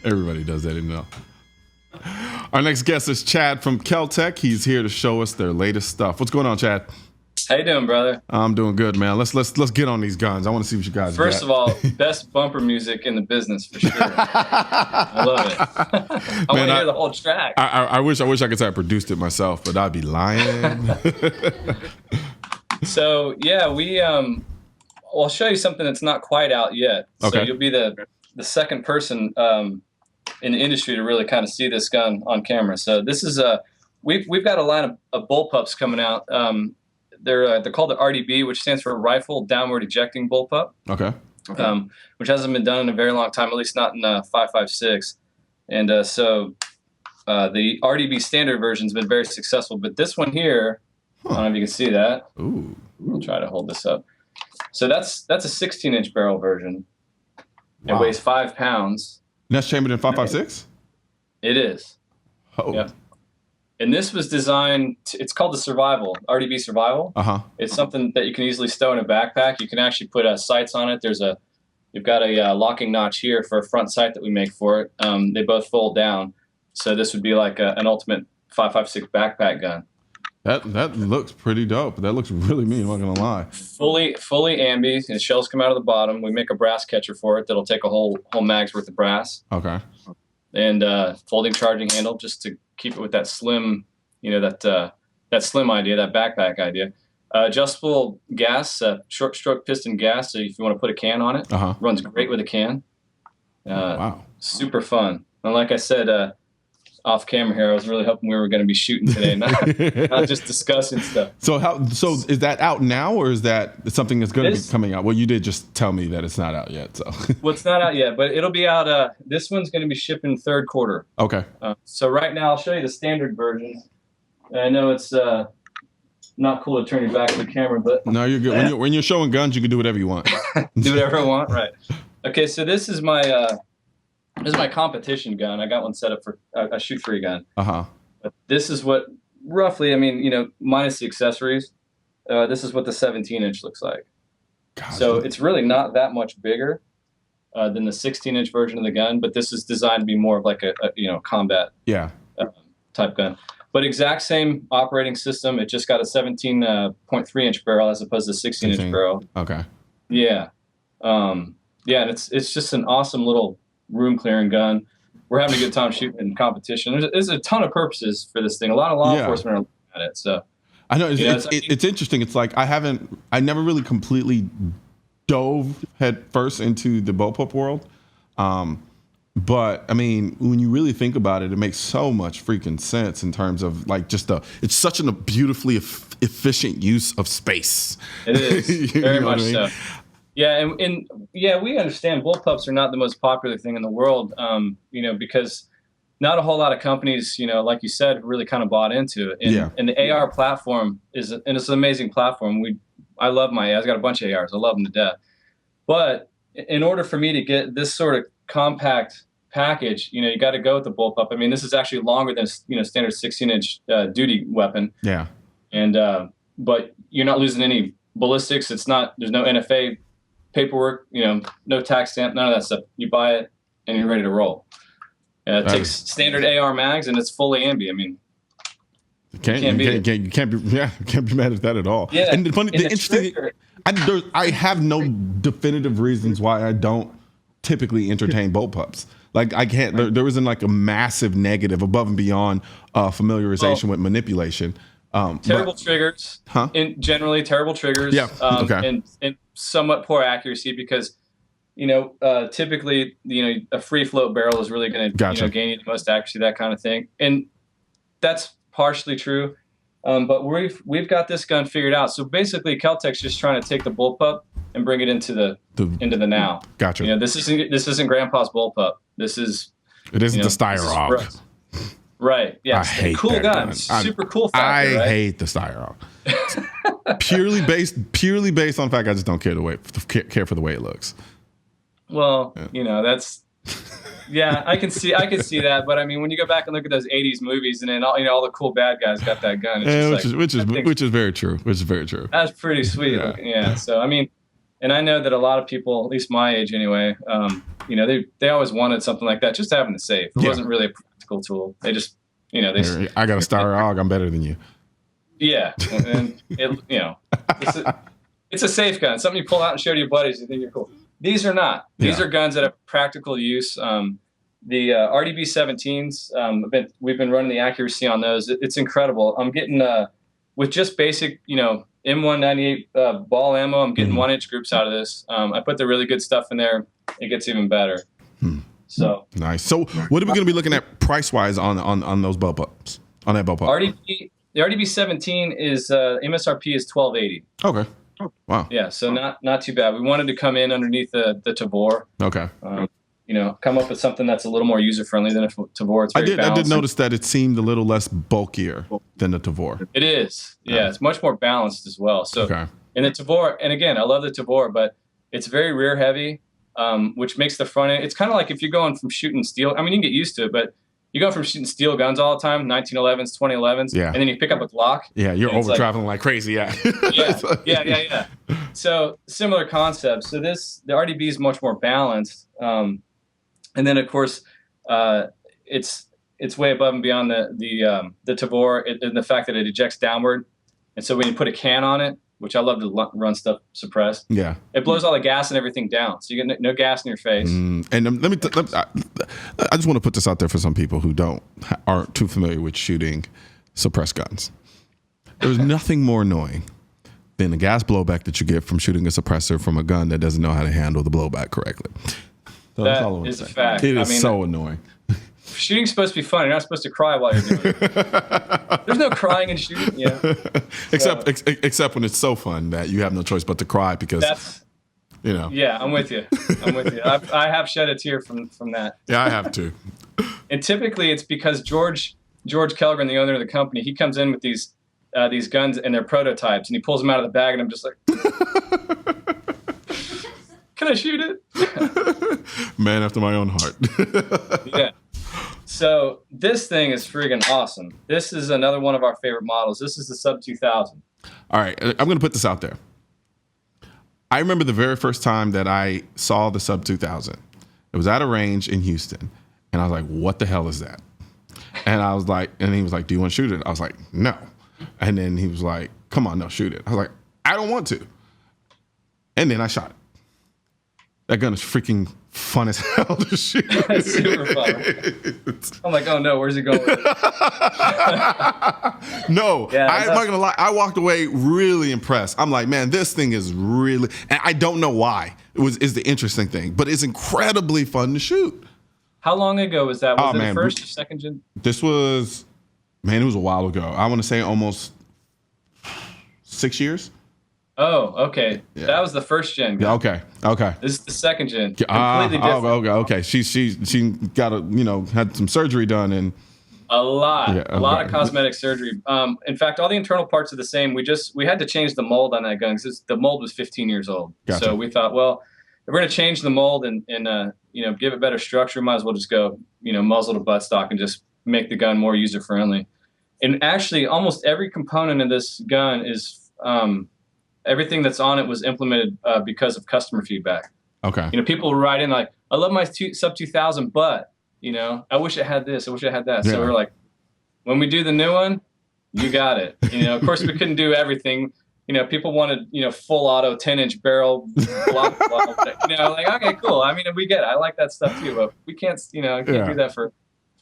Everybody does that, you know. Our next guest is Chad from Kel-Tec. He's here to show us their latest stuff. What's going on, Chad? How you doing, brother? I'm doing good, man. Let's get on these guns. I want to see what you guys First got. of all, best bumper music in the business for sure. I love it. I want to hear the whole track. I wish I could say I produced it myself, but I'd be lying. So yeah, I'll show you something that's not quite out yet. Okay. So you'll be the second person in the industry to really kind of see this gun on camera. So this is we've got a line of bullpups coming out. They're called the RDB, which stands for Rifle Downward Ejecting Bullpup. Okay. Which hasn't been done in a very long time, at least not in 5.56. And so the RDB standard version's been very successful, but this one here, I don't know if you can see that. Ooh. I'll try to hold this up. So that's a 16-inch barrel version. It weighs 5 pounds. And that's chambered in 5.56? It is. Oh. Yep. And this was designed, it's called the Survival, RDB Survival. Uh-huh. It's something that you can easily stow in a backpack. You can actually put sights on it. You've got a locking notch here for a front sight that we make for it. They both fold down. So this would be like an ultimate 5.56 backpack gun. That looks pretty dope. That looks really mean, I'm not gonna lie. Fully ambi, and shells come out of the bottom. We make a brass catcher for it that'll take a whole mag's worth of brass. Okay. And folding charging handle just to keep it with that slim, that slim idea, that backpack idea. Adjustable gas, short stroke piston gas. So if you want to put a can on it, runs great with a can. Wow. Super fun. And like I said, off camera here, I was really hoping we were going to be shooting today, not just discussing stuff. So is that out now, or is that something that's going to be coming out? Well, you did just tell me that it's not out yet. So well, it's not out yet, but it'll be out. This one's going to be shipping third quarter. Okay. So right now I'll show you the standard version. And I know it's not cool to turn your back to the camera, but no, you're good. When you're showing guns, you can do whatever you want. Do whatever I want, right? Okay, so this is my competition gun. I got one set up for a shoot-free gun. But this is what roughly, minus the accessories, this is what the 17-inch looks like. God, so it's really not that much bigger than the 16-inch version of the gun, but this is designed to be more of like a combat type gun. But exact same operating system. It just got a 17.3-inch barrel as opposed to 16-inch barrel. Okay. Yeah. And it's just an awesome little room clearing gun. We're having a good time shooting in competition. There's a ton of purposes for this thing. A lot of law enforcement are looking at it. So I know it's interesting. It's like I never really completely dove head first into the bullpup world. But I mean, when you really think about it, it makes so much freaking sense in terms of like it's such a beautifully efficient use of space. It is very much so. Yeah, and we understand bullpups are not the most popular thing in the world, because not a whole lot of companies, like you said, really kind of bought into it. And the AR platform it's an amazing platform. I love my ARs. I got a bunch of ARs. I love them to death. But in order for me to get this sort of compact package, you got to go with the bullpup. I mean, this is actually longer than standard 16-inch duty weapon. Yeah. And but you're not losing any ballistics. There's no NFA paperwork, no tax stamp, none of that stuff. You buy it and you're ready to roll. It takes standard AR mags and it's fully ambi. I mean, you can't be mad at that at all. Yeah. And the interesting thing, I have no definitive reasons why I don't typically entertain bullpups. Like I can't. There isn't like a massive negative above and beyond familiarization with manipulation. Terrible triggers. Generally terrible triggers. Yeah. And somewhat poor accuracy because, typically, a free float barrel is really going to gain you the most accuracy, that kind of thing. And that's partially true. But we've got this gun figured out. So basically, Kel-Tec's just trying to take the bullpup and bring it into the now. Gotcha. This isn't Grandpa's bullpup. It isn't the Styrock. Right. Yeah. I hate cool that gun. gun. Super cool factor, I right? hate the Styrock. purely based on the fact I just don't care for the way it looks. Well, that's I can see that, but I mean, when you go back and look at those '80s movies, and then all the cool bad guys got that gun, which is very true. Which is very true. That's pretty sweet. Yeah. So I mean, And I know that a lot of people, at least my age anyway, you know, they always wanted something like that, just having the safe. It wasn't really a practical tool. They just, you know, I got a Star Hog. I'm better than you. Yeah, and it, you know, it's a safe gun. Something you pull out and show to your buddies. You think you're cool. These are not. These are guns that have practical use. The RDB 17s, we've been running the accuracy on those. It's incredible. I'm getting with just basic, you know, M198 ball ammo. I'm getting 1-inch groups out of this. I put the really good stuff in there. It gets even better. So nice. So what are we going to be looking at price wise on those Bullpups? On that Bullpup? The RDB 17 is MSRP is $12.80. Okay. Wow. Yeah, so not too bad. We wanted to come in underneath the Tavor. Okay. You know, come up with something that's a little more user friendly than a Tavor. It's very balanced. I did notice that it seemed a little less bulkier than the Tavor. It is. Yeah, it's much more balanced as well. So in the Tavor, and again, I love the Tavor, but it's very rear heavy, which makes the front end. It's kind of like if you're going from shooting steel. I mean, you can get used to it, but you go from shooting steel guns all the time, 1911s, 2011s, and then you pick up a Glock. Yeah, you're over traveling like crazy. Yeah. yeah. So similar concept. So the RDB is much more balanced. And then, of course, it's way above and beyond the Tavor in the fact that it ejects downward. And so when you put a can on it, which I love to run stuff suppressed, it blows all the gas and everything down. So you get no gas in your face. And I just want to put this out there for some people who aren't too familiar with shooting suppressed guns. There's nothing more annoying than the gas blowback that you get from shooting a suppressor from a gun that doesn't know how to handle the blowback correctly. So that is a fact. It is so annoying. Shooting's supposed to be fun. You're not supposed to cry while you're doing it. There's no crying in shooting. Yeah. Except when it's so fun that you have no choice but to cry because you know. Yeah, I'm with you. I have shed a tear from that. Yeah, I have too. And typically it's because George Kellgren, the owner of the company, he comes in with these guns and they're prototypes, and he pulls them out of the bag, and I'm just like, can I shoot it? Man after my own heart. Yeah. So this thing is friggin' awesome. This is another one of our favorite models. This is the Sub 2000. All right, I'm going to put this out there. I remember the very first time that I saw the Sub 2000. It was at a range in Houston, and I was like, what the hell is that? And I was like, and he was like, do you want to shoot it? I was like, no. And then he was like, come on, no, shoot it. I was like, I don't want to. And then I shot it. That gun is freaking fun as hell to shoot. It's super fun. I'm like, oh no, where's he going? No, I'm not gonna lie. I walked away really impressed. I'm like, man, this thing is really, and I don't know why. Is the interesting thing, but it's incredibly fun to shoot. How long ago was that? Was it the first or second gen? This was, man, it was a while ago. I want to say almost 6 years. Oh, okay. Yeah. That was the first gen gun. Yeah, okay. This is the second gen. Completely different. Okay. She got had some surgery done and a lot of cosmetic surgery. In fact, all the internal parts are the same. We had to change the mold on that gun because the mold was 15 years old. Gotcha. So we thought, well, if we're going to change the mold and give it better structure, might as well just go muzzle to buttstock and just make the gun more user friendly. And actually, almost every component of this gun is everything that's on it was implemented because of customer feedback. Okay. People would write in like, I love my Sub 2000, but I wish it had this. I wish it had that. Yeah. So we're like, when we do the new one, you got it. Of course, we couldn't do everything. People wanted, full auto 10-inch barrel. Blah, blah, blah. Like, okay, cool. I mean, we get it. I like that stuff too, but we can't, can't do that for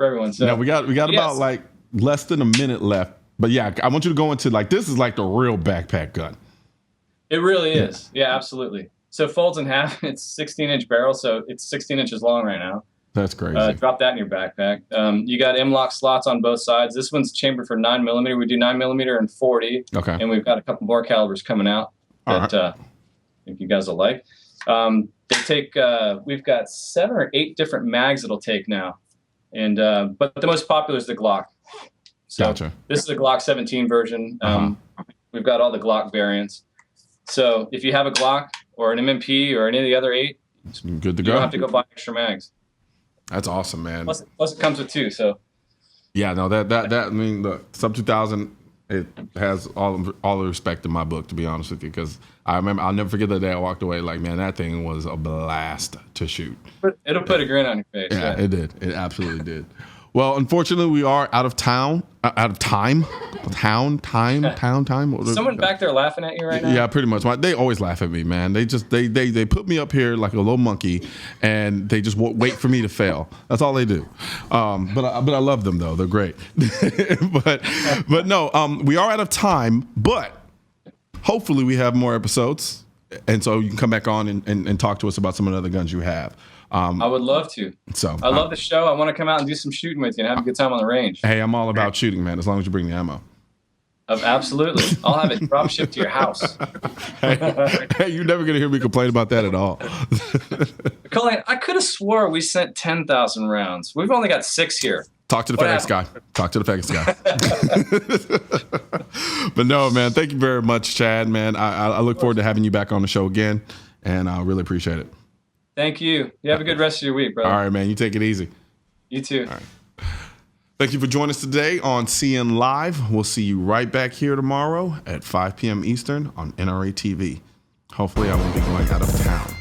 everyone. So we got about like less than a minute left. But yeah, I want you to go into like, this is like the real backpack gun. It really is. Yeah, absolutely. So it folds in half. It's 16-inch barrel, so it's 16 inches long right now. That's crazy. Drop that in your backpack. You got M-LOK slots on both sides. This one's chambered for 9mm. We do 9mm and 40. Okay. And we've got a couple more calibers coming out that I think you guys will like. We've got 7 or 8 different mags it'll take now. And but the most popular is the Glock. So gotcha. This is a Glock 17 version. We've got all the Glock variants. So if you have a Glock or an MMP or any of the other 8, good to go. You don't have to go buy extra mags. That's awesome, man. Plus it comes with 2. So yeah, no, that I mean, look, Sub 2000, It has all the respect in my book, to be honest with you, because I'll never forget the day I walked away like, man, that thing was a blast to shoot. It'll put a grin on your face. Yeah, it did. It absolutely did. Well, unfortunately, we are out of time. Time. Someone back there laughing at you right now? Yeah, pretty much. They always laugh at me, man. They put me up here like a little monkey, and they just wait for me to fail. That's all they do. But I love them though. They're great. but no, we are out of time. But hopefully, we have more episodes, and so you can come back on and talk to us about some of the other guns you have. I would love to. So I love the show. I want to come out and do some shooting with you and have a good time on the range. Hey, I'm all about shooting, man, as long as you bring the ammo. Absolutely. I'll have it drop shipped to your house. Hey, you're never going to hear me complain about that at all. Colion, I could have swore we sent 10,000 rounds. We've only got 6 here. Talk to the FedEx guy. Talk to the FedEx guy. But no, man, thank you very much, Chad, man. I look forward to having you back on the show again, and I really appreciate it. Thank you. You have a good rest of your week, brother. All right, man. You take it easy. You too. All right. Thank you for joining us today on CN Live. We'll see you right back here tomorrow at 5 p.m. Eastern on NRA TV. Hopefully, I won't be going out of town.